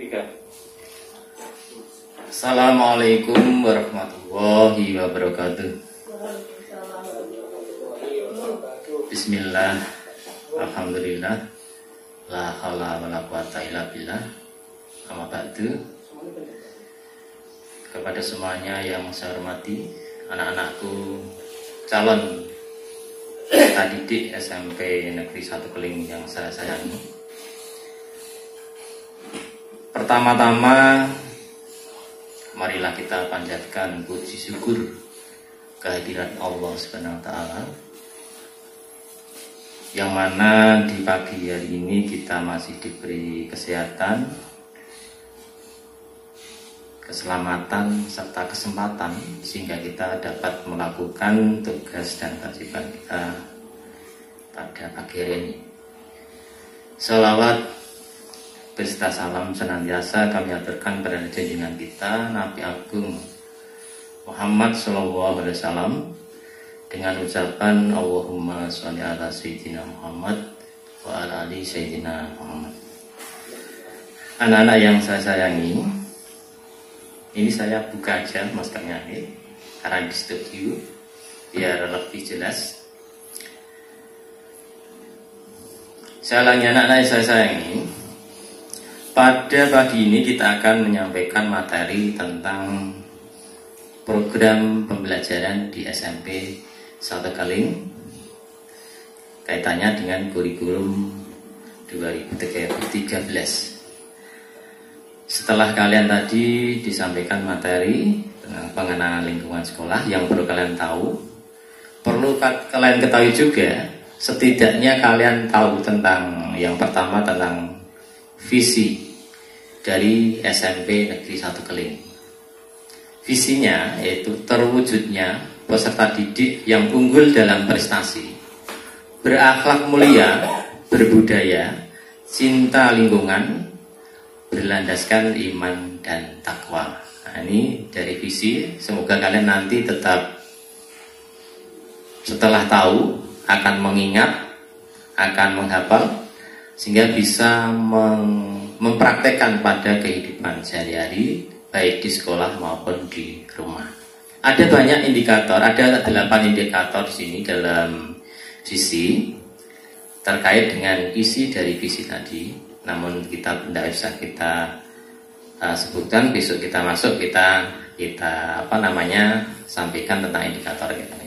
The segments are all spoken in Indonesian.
Tiga. Assalamualaikum warahmatullahi wabarakatuh. Bismillah, alhamdulillah, la haula wala quwata illa billah. Amma ba'du. Kepada semuanya yang saya hormati, anak-anakku calon peserta didik SMP Negeri 1 Keling yang saya sayangi. Pertama-tama, marilah kita panjatkan puji syukur kehadirat Allah Subhanahu wa taala, yang mana di pagi hari ini kita masih diberi kesehatan, keselamatan serta kesempatan sehingga kita dapat melakukan tugas dan kewajiban kita pada pagi hari ini. Sholawat beserta salam senantiasa kami aturkan pada junjungan kita Nabi Agung Muhammad Sallallahu Alaihi Wasallam dengan ucapan Allahumma sholli ala Sayyidina Muhammad wa ala ali Sayyidina Muhammad. Anak-anak yang saya sayangi, ini saya buka aja maskernya ini karena di studio biar lebih jelas. Saya ulangi, anak-anak yang saya sayangi, pada pagi ini kita akan menyampaikan materi tentang program pembelajaran di SMP 1 Keling kaitannya dengan kurikulum 2013. Setelah kalian tadi disampaikan materi tentang pengenalan lingkungan sekolah yang perlu kalian tahu, perlu kalian ketahui juga, setidaknya kalian tahu tentang yang pertama tentang visi dari SMP Negeri 1 Keling. Visinya yaitu terwujudnya peserta didik yang unggul dalam prestasi, berakhlak mulia, berbudaya, cinta lingkungan, berlandaskan iman dan takwa. Nah, ini dari visi. Semoga kalian nanti tetap setelah tahu akan mengingat, akan menghafal, sehingga bisa mempraktekkan pada kehidupan sehari-hari, baik di sekolah maupun di rumah. Ada banyak indikator, ada 8 indikator di sini dalam visi terkait dengan isi dari visi tadi. Namun kita tidak bisa kita sebutkan, besok kita masuk kita sampaikan tentang indikator kita.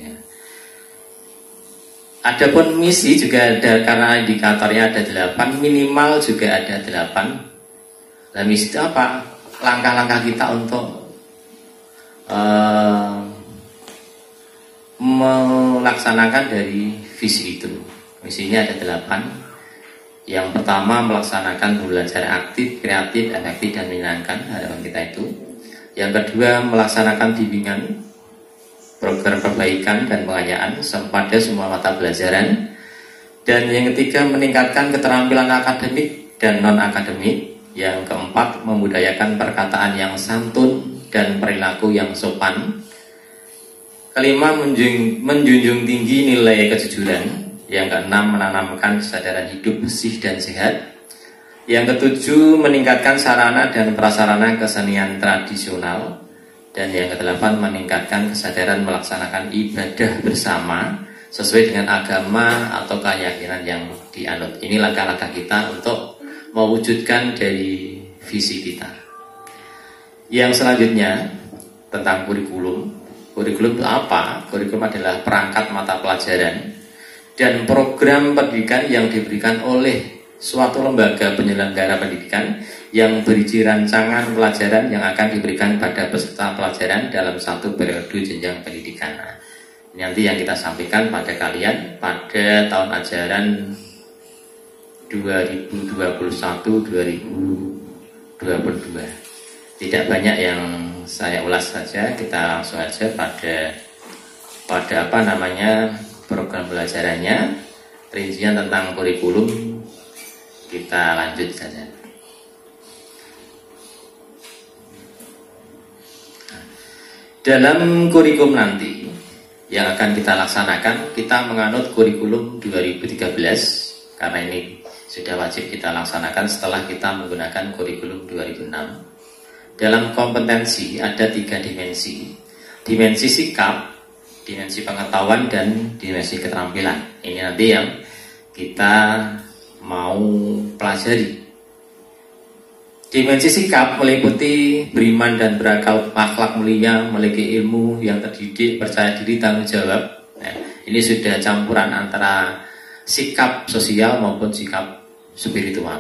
Adapun misi juga ada, karena indikatornya ada 8, minimal juga ada 8. Nah, misi itu apa? Langkah-langkah kita untuk melaksanakan dari visi itu. Misinya ada 8. Yang pertama, melaksanakan pembelajaran aktif, kreatif, efektif, dan menyenangkan harapan kita itu. Yang kedua, melaksanakan bimbingan, program perbaikan dan pengayaan pada semua mata pelajaran. Dan yang ketiga, meningkatkan keterampilan akademik dan non-akademik. Yang keempat, membudayakan perkataan yang santun dan perilaku yang sopan. Kelima, menjunjung tinggi nilai kejujuran. Yang keenam, menanamkan kesadaran hidup bersih dan sehat. Yang ketujuh, meningkatkan sarana dan prasarana kesenian tradisional. Dan yang kedelapan, meningkatkan kesadaran melaksanakan ibadah bersama sesuai dengan agama atau keyakinan yang dianut. Ini langkah-langkah kita untuk mewujudkan dari visi kita. Yang selanjutnya tentang kurikulum. Kurikulum itu apa? Kurikulum adalah perangkat mata pelajaran dan program pendidikan yang diberikan oleh suatu lembaga penyelenggara pendidikan yang berisi rancangan pelajaran yang akan diberikan pada peserta pelajaran dalam satu periode jenjang pendidikan. Nah, ini nanti yang kita sampaikan pada kalian pada tahun ajaran 2021-2022. Tidak banyak yang saya ulas saja, kita langsung saja pada program pelajarannya, rincian tentang kurikulum. Kita lanjut saja. Dalam kurikulum nanti yang akan kita laksanakan, kita menganut kurikulum 2013 karena ini sudah wajib kita laksanakan setelah kita menggunakan kurikulum 2006. Dalam kompetensi ada 3 dimensi. Dimensi sikap, dimensi pengetahuan, dan dimensi keterampilan. Ini nanti yang kita mau pelajari. Dimensi sikap meliputi beriman dan berakal, akhlak mulia, memiliki ilmu yang terdidik, percaya diri, tanggung jawab. Nah, ini sudah campuran antara sikap sosial maupun sikap spiritual.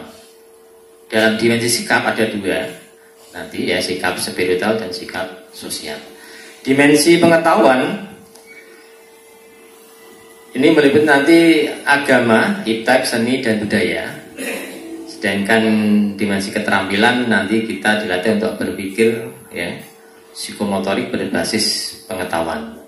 Dalam dimensi sikap ada 2, nanti ya, sikap spiritual dan sikap sosial. Dimensi pengetahuan ini meliputi nanti agama, iptek, seni, dan budaya. Sedangkan dimensi keterampilan nanti kita dilatih untuk berpikir, ya, psikomotorik berbasis pengetahuan.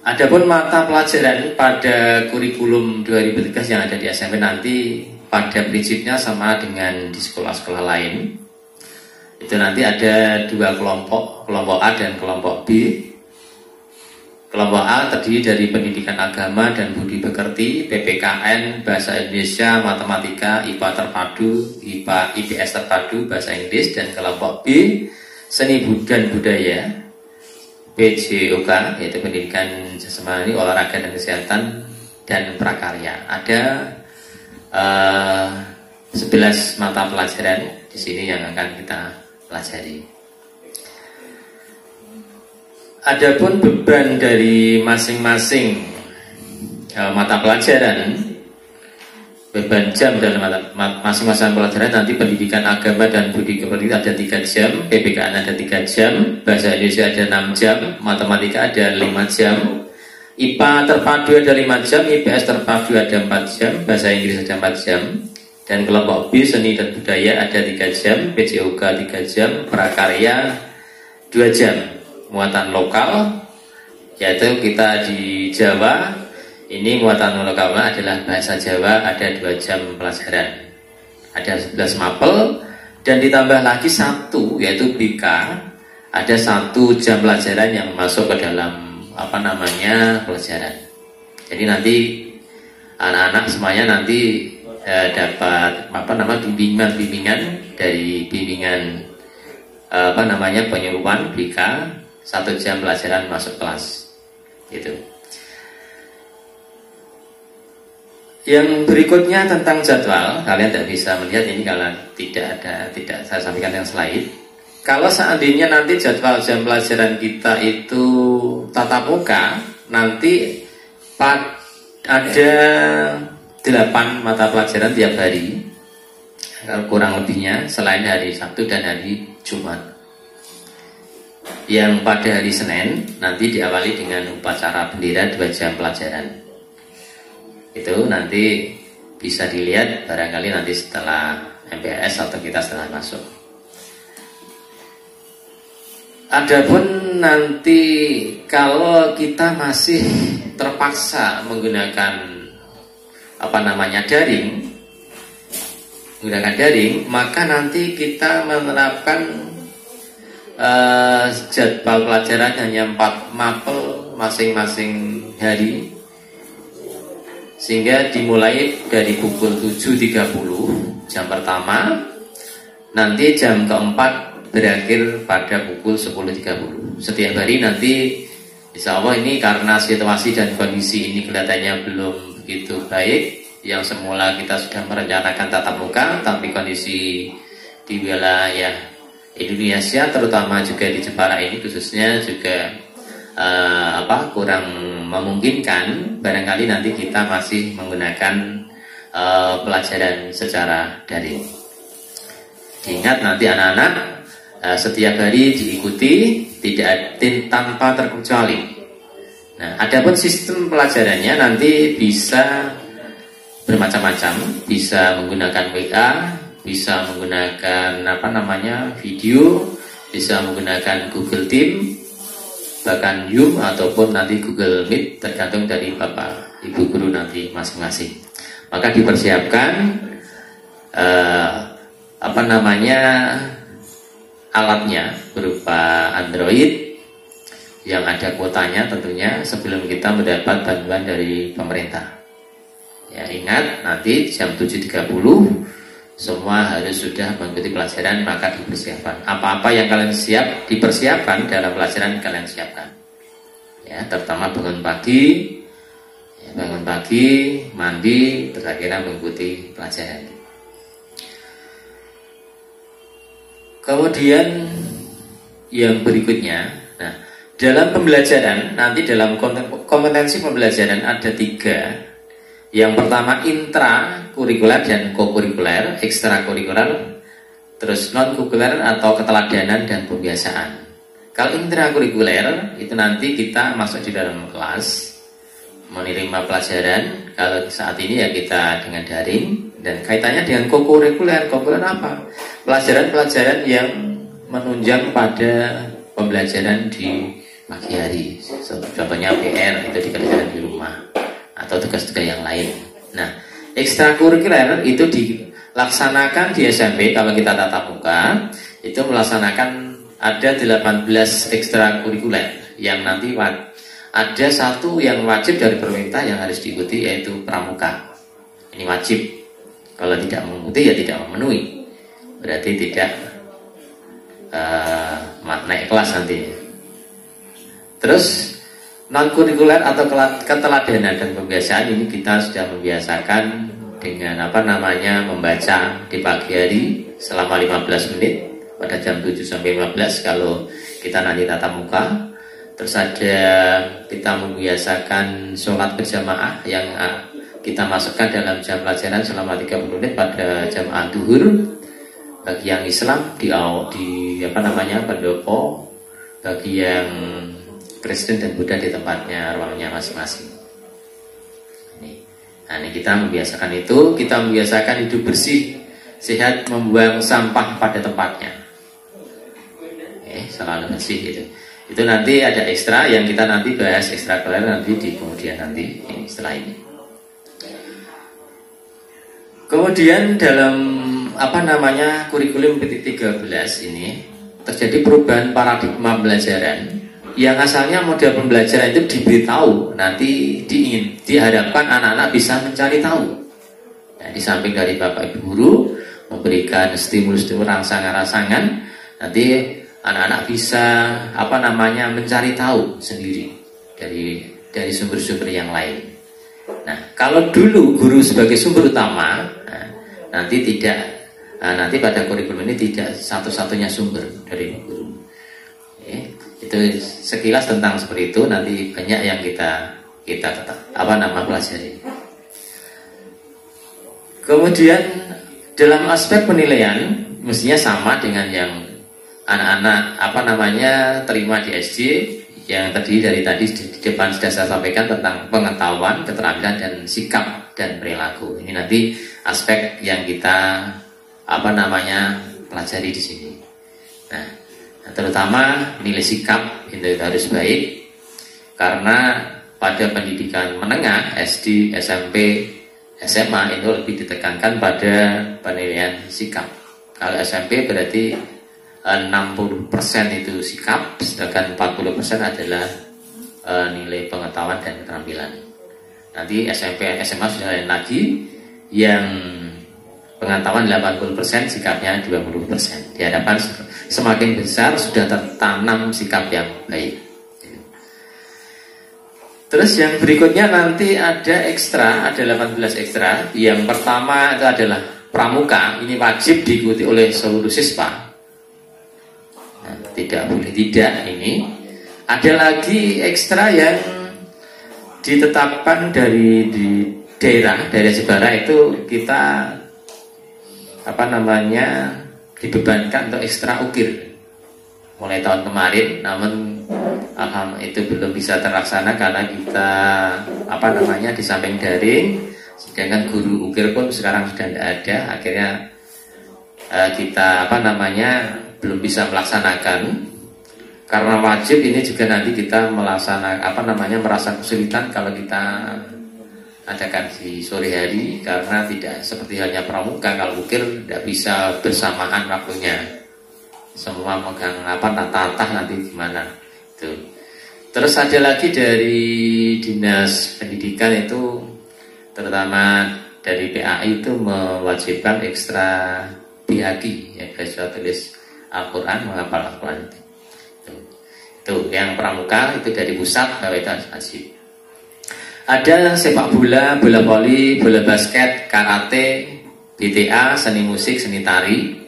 Adapun mata pelajaran pada kurikulum 2013 yang ada di SMP nanti pada prinsipnya sama dengan di sekolah-sekolah lain. Itu nanti ada 2 kelompok, kelompok A dan kelompok B. Kelompok A terdiri dari pendidikan agama dan budi pekerti, PPKN, bahasa Indonesia, matematika, IPA terpadu, IPS terpadu, bahasa Inggris. Dan kelompok B, seni dan budaya, PJOK, yaitu pendidikan jasmani, olahraga dan kesehatan, dan prakarya. Ada 11 mata pelajaran di sini yang akan kita pelajari. Adapun beban dari masing-masing mata pelajaran, beban jam dalam masing-masing pelajaran nanti pendidikan agama dan budi pekerti ada 3 jam, PPKN ada 3 jam, bahasa Indonesia ada 6 jam, matematika ada 5 jam, IPA terpadu ada 5 jam, IPS terpadu ada 4 jam, bahasa Inggris ada 4 jam, dan kelompok B seni dan budaya ada 3 jam, PJOK 3 jam, prakarya 2 jam. Muatan lokal, yaitu kita di Jawa, ini muatan lokal adalah bahasa Jawa, ada 2 jam pelajaran, ada 11 mapel, dan ditambah lagi 1 yaitu BK, ada 1 jam pelajaran yang masuk ke dalam pelajaran. Jadi nanti anak-anak semuanya nanti dapat bimbingan dari bimbingan penyuluhan BK, 1 jam pelajaran masuk kelas, gitu. Yang berikutnya tentang jadwal, kalian tidak bisa melihat ini kalau tidak saya sampaikan yang slide. Kalau seandainya nanti jadwal jam pelajaran kita itu tatap muka, nanti ada 8 mata pelajaran tiap hari, kurang lebihnya, selain hari Sabtu dan hari Jumat. Yang pada hari Senin nanti diawali dengan upacara bendera 2 jam pelajaran. Itu nanti bisa dilihat barangkali nanti setelah MPS atau kita setelah masuk. Adapun nanti kalau kita masih terpaksa menggunakan daring, maka nanti kita menerapkan jadwal pelajaran hanya 4 mapel masing-masing hari, sehingga dimulai dari pukul 7.30 jam pertama, nanti jam keempat berakhir pada pukul 10.30 setiap hari. Nanti insya Allah ini karena situasi dan kondisi ini kelihatannya belum begitu baik, yang semula kita sudah merencanakan tatap muka, tapi kondisi di wilayah Indonesia terutama juga di Jepara ini khususnya juga kurang memungkinkan. Barangkali nanti kita masih menggunakan pelajaran secara daring. Ingat nanti anak-anak setiap hari diikuti, tidak tanpa terkecuali. Nah, adapun sistem pelajarannya nanti bisa bermacam-macam, bisa menggunakan WA, bisa menggunakan video, bisa menggunakan Google Team, bahkan Zoom ataupun nanti Google Meet, tergantung dari Bapak Ibu guru nanti masing-masing. Maka dipersiapkan alatnya berupa Android yang ada kuotanya tentunya sebelum kita mendapat bantuan dari pemerintah. Ya, ingat nanti jam 7.30 semua harus sudah mengikuti pelajaran, maka dipersiapkan. Apa-apa yang kalian siap dipersiapkan dalam pelajaran kalian siapkan. Ya, terutama bangun pagi, mandi, terus akhirnya mengikuti pelajaran. Kemudian yang berikutnya, nah dalam pembelajaran nanti dalam kompetensi pembelajaran ada 3. Yang pertama intrakurikuler dan kokurikuler, ekstrakurikuler, terus non-kurikuler atau keteladanan dan pembiasaan. Kalau intrakurikuler itu nanti kita masuk di dalam kelas menerima pelajaran. Kalau saat ini ya kita dengan daring, dan kaitannya dengan kokurikuler. Kokurikuler apa? Pelajaran-pelajaran yang menunjang pada pembelajaran di pagi hari. Contohnya PR itu dikerjakan di rumah atau tugas-tugas yang lain. Nah, ekstrakurikuler itu dilaksanakan di SMP. Kalau kita tatap muka itu melaksanakan ada 18 ekstrakurikuler yang nanti ada 1 yang wajib dari pemerintah yang harus diikuti, yaitu pramuka. Ini wajib. Kalau tidak mengikuti ya tidak memenuhi, berarti tidak naik kelas nanti. Terus non-kurikuler atau keteladanan dan pembiasaan ini kita sudah membiasakan dengan membaca di pagi hari selama 15 menit pada jam 7 sampai 15 kalau kita nanti tatap muka. Terus ada kita membiasakan sholat berjamaah yang kita masukkan dalam jam pelajaran selama 30 menit pada jamaah duhur bagi yang Islam di pendopo, bagi yang Kristen dan Buddha di tempatnya ruangnya masing-masing. Ini kita membiasakan itu, kita membiasakan hidup bersih, sehat, membuang sampah pada tempatnya. Selalu bersih gitu. Itu nanti ada ekstra yang kita nanti bahas ekstrakurikuler nanti di kemudian nanti setelah ini. Kemudian dalam kurikulum PT13 ini terjadi perubahan paradigma pembelajaran yang asalnya model pembelajaran itu diberitahu, nanti diharapkan anak-anak bisa mencari tahu. Nah, di samping dari Bapak Ibu guru memberikan stimulus-stimulus rangsangan-rangsangan, nanti anak-anak bisa mencari tahu sendiri dari sumber-sumber yang lain. Nah, kalau dulu guru sebagai sumber utama, nanti pada kurikulum ini tidak satu-satunya sumber dari guru. Itu sekilas tentang seperti itu. Nanti banyak yang kita pelajari. Kemudian dalam aspek penilaian mestinya sama dengan yang anak-anak terima di SD yang terdiri dari tadi di depan sudah saya sampaikan tentang pengetahuan, keterampilan dan sikap dan perilaku. Ini nanti aspek yang kita pelajari di sini. Nah, terutama nilai sikap itu harus baik, karena pada pendidikan menengah SD, SMP, SMA itu lebih ditekankan pada penilaian sikap. Kalau SMP berarti 60% itu sikap, sedangkan 40% adalah nilai pengetahuan dan keterampilan. Nanti SMP, SMA sudah lain lagi, yang pengetahuan 80%, sikapnya 20%. Diharapkan semakin besar sudah tertanam sikap yang baik. Terus yang berikutnya nanti ada ekstra, ada 18 ekstra. Yang pertama itu adalah pramuka, ini wajib diikuti oleh seluruh siswa. Tidak boleh tidak ini. Ada lagi ekstra yang ditetapkan di daerah Jepara itu kita dibebankan untuk ekstra ukir mulai tahun kemarin, namun itu belum bisa terlaksana karena kita di samping daring, sedangkan guru ukir pun sekarang sudah tidak ada. Akhirnya kita belum bisa melaksanakan karena wajib. Ini juga nanti kita merasa kesulitan kalau kita adakan di sore hari, karena tidak seperti halnya pramuka. Kalau ukir tidak bisa bersamaan waktunya, semua megang tatah nanti gimana itu. Terus ada lagi dari dinas pendidikan itu terutama dari PAI itu mewajibkan ekstra BHQ, ya, baca tulis Al-Quran, menghafal Al-Quran itu yang pramuka itu dari pusat bahwa itu harus wajib. Ada sepak bola, bola voli, bola basket, karate, BTA, seni musik, seni tari.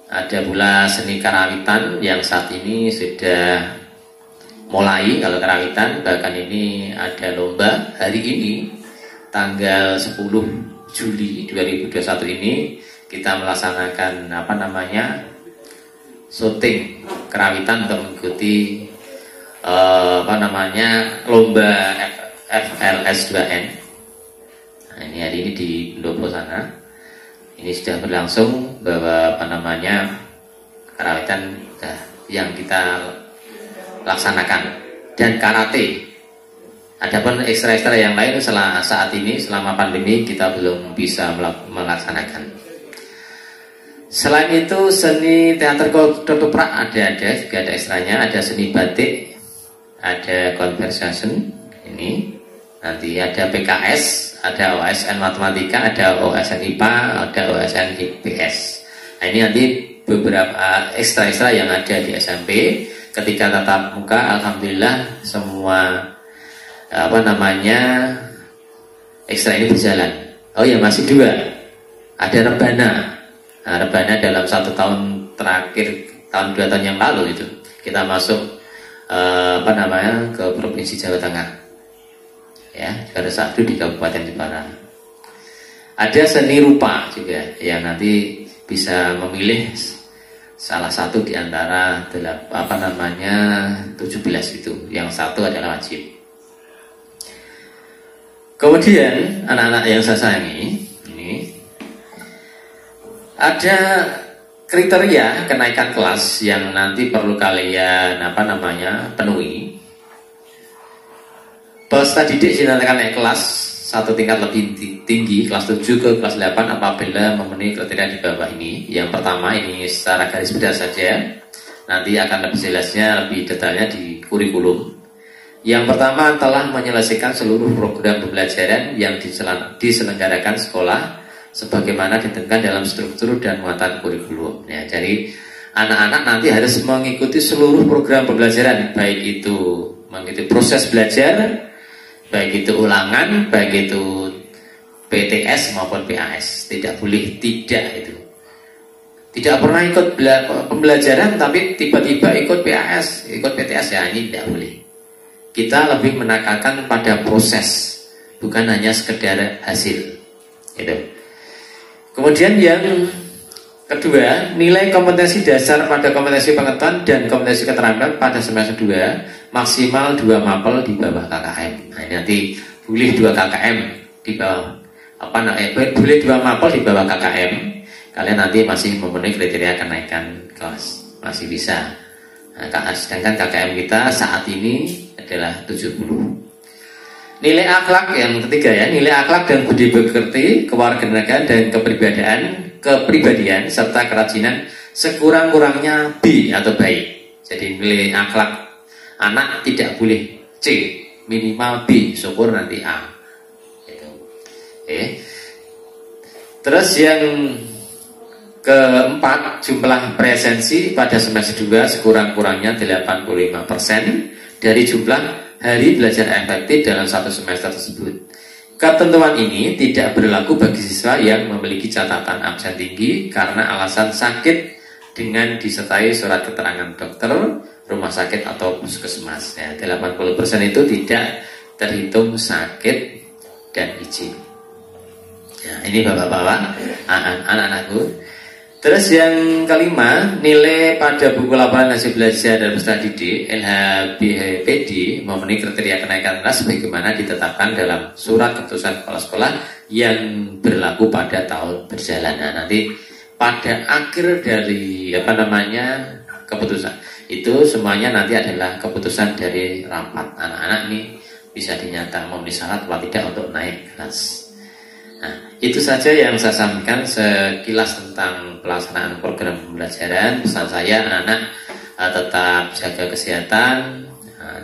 Ada pula seni karawitan yang saat ini sudah mulai. Kalau karawitan bahkan ini ada lomba hari ini tanggal 10 Juli 2021 ini kita melaksanakan syuting karawitan untuk mengikuti lomba FLS 2N. Nah, ini hari ini di Pendopo sana. Ini sudah berlangsung bahwa karawitan yang kita laksanakan dan karate. Adapun ekstra-ekstra yang lain saat ini selama pandemi kita belum bisa melaksanakan. Selain itu seni teater ketoprak ada juga ada ekstranya, ada seni batik, ada conversation ini, nanti ada PKS, ada OSN matematika, ada OSN IPA, ada OSN IPS. Nah, ini nanti beberapa ekstra yang ada di SMP. Ketika tatap muka, alhamdulillah semua ekstra ini berjalan. Oh ya, masih juga ada rebana. Nah, rebana dalam 1 tahun terakhir, tahun 2 tahun yang lalu itu kita masuk ke Provinsi Jawa Tengah, ya, juara 1 di Kabupaten Jepara. Ada seni rupa juga yang nanti bisa memilih salah satu di antara 17 itu, yang satu adalah wajib. Kemudian anak-anak yang saya sayangi, ini ada kriteria kenaikan kelas yang nanti perlu kalian penuhi. Peserta didik dinyatakan naik kelas 1 tingkat lebih tinggi, kelas 7 ke kelas 8 apabila memenuhi kriteria di bawah ini. Yang pertama ini secara garis besar saja, nanti akan lebih jelasnya, lebih detailnya di kurikulum. Yang pertama telah menyelesaikan seluruh program pembelajaran yang diselenggarakan sekolah sebagaimana ditentukan dalam struktur dan muatan kurikulum. Ya, jadi anak-anak nanti harus mengikuti seluruh program pembelajaran, baik itu mengikuti proses belajar, baik itu ulangan, baik itu PTS maupun PAS. Tidak boleh tidak itu. Tidak pernah ikut pembelajaran tapi tiba-tiba ikut PAS, ikut PTS, ya ini tidak boleh. Kita lebih menekankan pada proses, bukan hanya sekedar hasil. Gitu. Kemudian yang kedua, nilai kompetensi dasar pada kompetensi pengetahuan dan kompetensi keterampilan pada semester 2 maksimal 2 mapel di bawah KKM. Nah, ini nanti boleh 2 KKM di bawah boleh 2 mapel di bawah KKM. Kalian nanti masih memenuhi kriteria kenaikan kelas, masih bisa. Nah, sedangkan KKM kita saat ini adalah 70. Nilai akhlak yang ketiga ya, nilai akhlak dan budi pekerti, kewarganegaraan dan kepribadian serta kerajinan sekurang-kurangnya B atau baik. Jadi nilai akhlak anak tidak boleh C, minimal B, syukur nanti A. Gitu. Oke. Terus yang keempat, jumlah presensi pada semester 2 sekurang-kurangnya 85% dari jumlah hari belajar efektif dalam 1 semester tersebut. Ketentuan ini tidak berlaku bagi siswa yang memiliki catatan absen tinggi karena alasan sakit dengan disertai surat keterangan dokter, rumah sakit atau puskesmas. Ya, 80% itu tidak terhitung sakit dan izin. Ya, ini bapak-bapak, anak-anakku. Terus yang kelima, nilai pada buku laporan hasil belajar dan peserta didik LHBPD memenuhi kriteria kenaikan kelas sebagaimana ditetapkan dalam surat keputusan kepala sekolah yang berlaku pada tahun berjalan. Nah, nanti pada akhir dari keputusan itu semuanya nanti adalah keputusan dari rapat. Anak-anak ini bisa dinyatakan memenuhi syarat atau tidak untuk naik kelas. Nah, itu saja yang saya sampaikan sekilas tentang pelaksanaan program pembelajaran. Pesan saya, anak-anak tetap jaga kesehatan,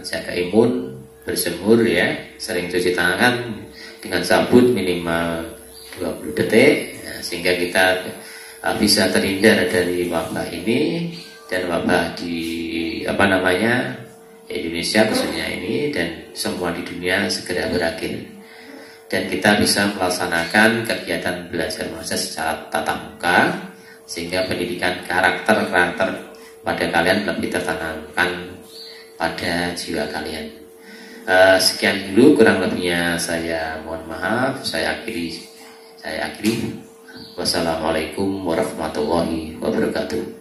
jaga imun, berjemur ya, sering cuci tangan, dengan sabut minimal 20 detik, sehingga kita bisa terhindar dari wabah ini, dan wabah di Indonesia khususnya ini dan semua di dunia segera berakhir, dan kita bisa melaksanakan kegiatan belajar mengajar secara tatap muka, sehingga pendidikan karakter pada kalian lebih tertanamkan pada jiwa kalian. Sekian dulu, kurang lebihnya saya mohon maaf. Saya akhiri. Wassalamualaikum warahmatullahi wabarakatuh.